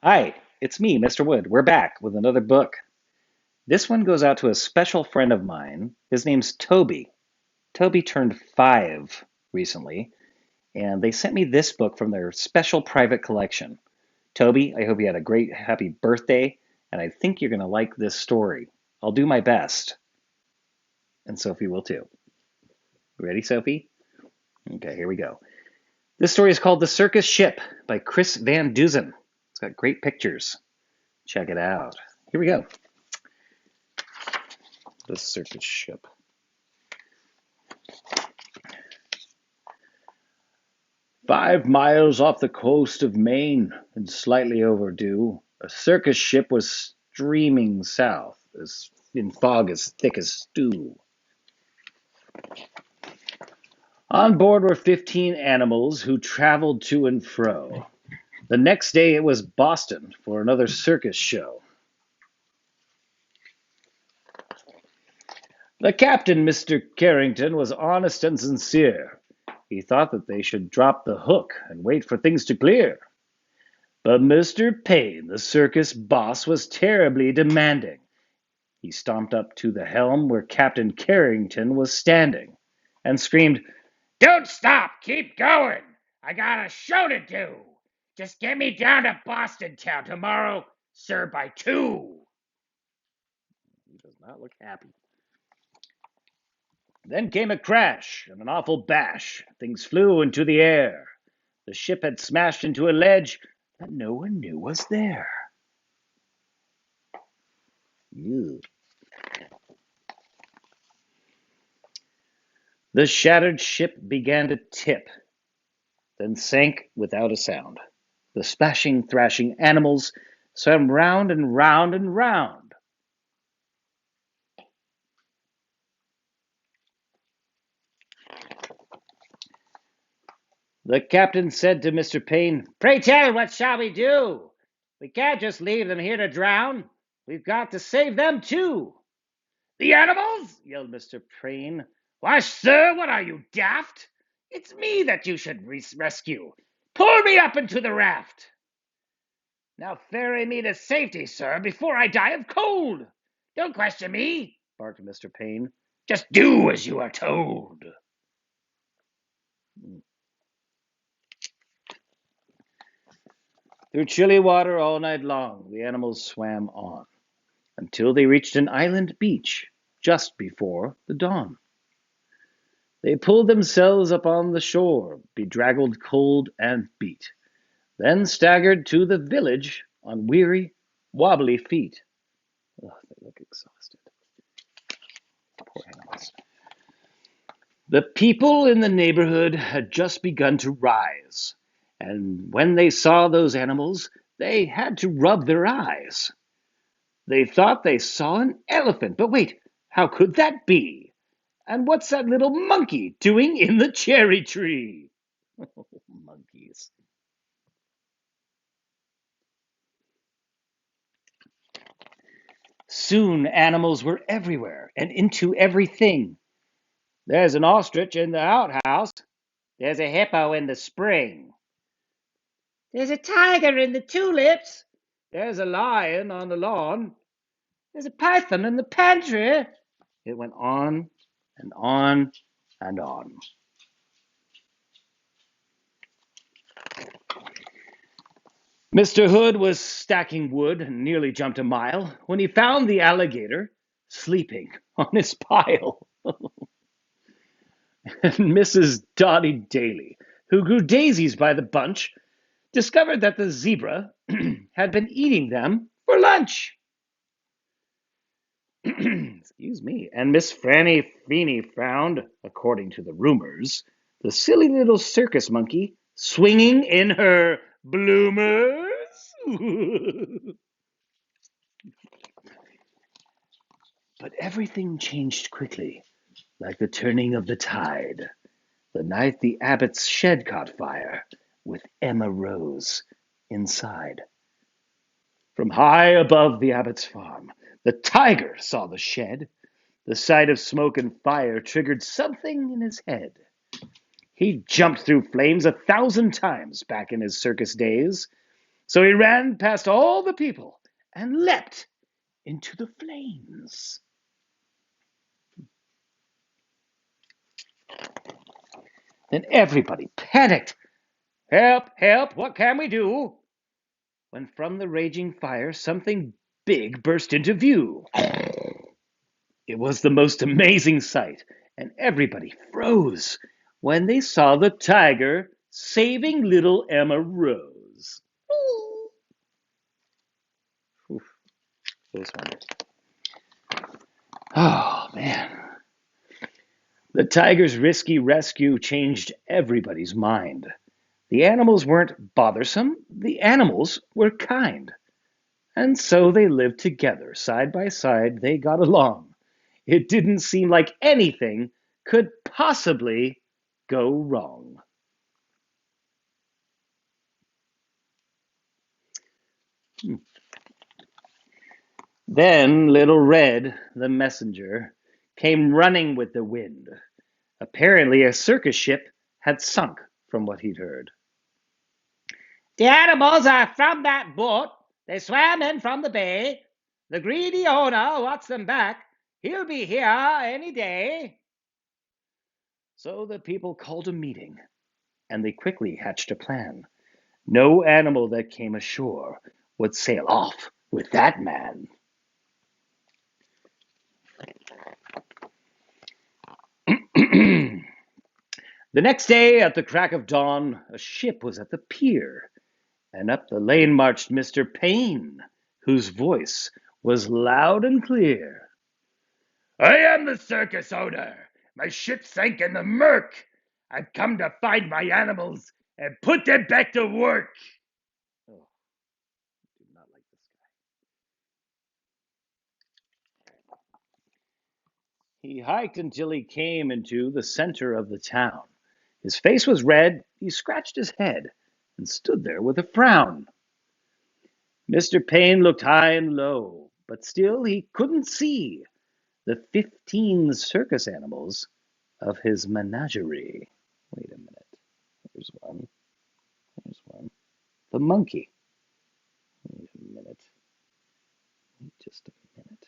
Hi, it's me, Mr. Wood. We're back with another book. This one goes out to a special friend of mine. His name's Toby. Toby turned 5 recently, and they sent me this book from their special private collection. Toby, I hope you had a great, happy birthday, and I think you're going to like this story. I'll do my best, and Sophie will too. Ready, Sophie? Okay, here we go. This story is called The Circus Ship by Chris Van Duzen. It's got great pictures. Check it out. Here we go. The Circus Ship. 5 miles off the coast of Maine and slightly overdue, a circus ship was streaming south as in fog as thick as stew. On board were 15 animals who traveled to and fro. The next day it was Boston for another circus show. The captain, Mr. Carrington, was honest and sincere. He thought that they should drop the hook and wait for things to clear. But Mr. Payne, the circus boss, was terribly demanding. He stomped up to the helm where Captain Carrington was standing and screamed, "Don't stop! Keep going! I got a show to do! Just get me down to Boston town tomorrow, sir, by 2." He does not look happy. Then came a crash and an awful bash. Things flew into the air. The ship had smashed into a ledge that no one knew was there. Ew. The shattered ship began to tip, then sank without a sound. The splashing, thrashing animals swam round and round and round. The captain said to Mr. Payne, "Pray tell, what shall we do? We can't just leave them here to drown. We've got to save them too." "The animals?" yelled Mr. Payne. "Why, sir, what are you, daft? It's me that you should rescue. Pull me up into the raft." "Now ferry me to safety, sir, before I die of cold." "Don't question me," barked Mr. Payne. "Just do as you are told." Through chilly water all night long, the animals swam on, until they reached an island beach just before the dawn. They pulled themselves up on the shore, bedraggled, cold, and beat, then staggered to the village on weary, wobbly feet. Oh, they look exhausted. Poor animals. The people in the neighborhood had just begun to rise, and when they saw those animals, they had to rub their eyes. They thought they saw an elephant, but wait, how could that be? And what's that little monkey doing in the cherry tree? Oh, monkeys. Soon animals were everywhere and into everything. There's an ostrich in the outhouse. There's a hippo in the spring. There's a tiger in the tulips. There's a lion on the lawn. There's a python in the pantry. It went on and on and on. Mr. Hood was stacking wood and nearly jumped a mile when he found the alligator sleeping on his pile. And Mrs. Dotty Daly, who grew daisies by the bunch, discovered that the zebra had been eating them for lunch. Excuse me. And Miss Franny Feeney found, according to the rumors, the silly little circus monkey swinging in her bloomers. But everything changed quickly, like the turning of the tide. The night the abbot's shed caught fire, with Emma Rose inside. From high above the abbot's farm, the tiger saw the shed. The sight of smoke and fire triggered something in his head. He jumped through flames 1,000 times back in his circus days. So he ran past all the people and leapt into the flames. Then everybody panicked. Help, help, what can we do? When from the raging fire something big burst into view. It was the most amazing sight, and everybody froze when they saw the tiger saving little Emma Rose. Oof, those ones. Oh, man. The tiger's risky rescue changed everybody's mind. The animals weren't bothersome, the animals were kind. And so they lived together, side by side, they got along. It didn't seem like anything could possibly go wrong. Then Little Red, the messenger, came running with the wind. Apparently, a circus ship had sunk from what he'd heard. The animals are from that boat. They swam in from the bay. The greedy owner wants them back. He'll be here any day. So the people called a meeting, and they quickly hatched a plan. No animal that came ashore would sail off with that man. The next day, at the crack of dawn, a ship was at the pier, and up the lane marched Mr. Payne, whose voice was loud and clear. I am the circus owner. My ship sank in the murk. I've come to find my animals and put them back to work. Oh, I do not like this guy. He hiked until he came into the center of the town. His face was red, he scratched his head, and stood there with a frown. Mr. Payne looked high and low, but still he couldn't see the 15 circus animals of his menagerie. Wait a minute. There's one. There's one. The monkey. Wait a minute. Wait just a minute.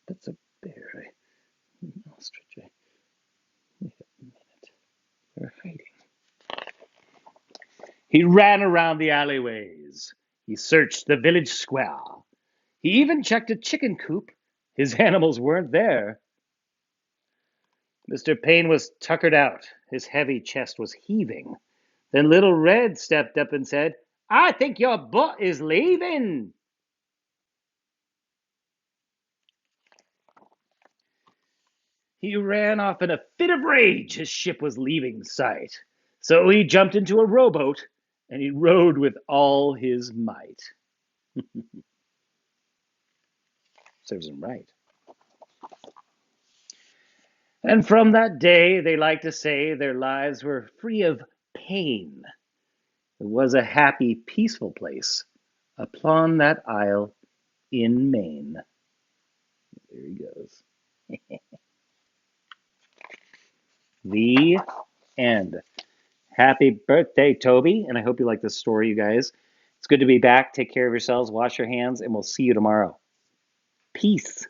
That's a bear. An ostrich. Wait a minute. They're hiding. He ran around the alleyways. He searched the village square. He even checked a chicken coop. His animals weren't there. Mr. Payne was tuckered out. His heavy chest was heaving. Then Little Red stepped up and said, I think your boat is leaving. He ran off in a fit of rage. His ship was leaving sight. So he jumped into a rowboat and he rowed with all his might. Serves him right. And from that day, they like to say their lives were free of pain. It was a happy, peaceful place upon that isle in Maine. There he goes. The end. Happy birthday, Toby. And I hope you like this story, you guys. It's good to be back. Take care of yourselves. Wash your hands, and we'll see you tomorrow. Peace.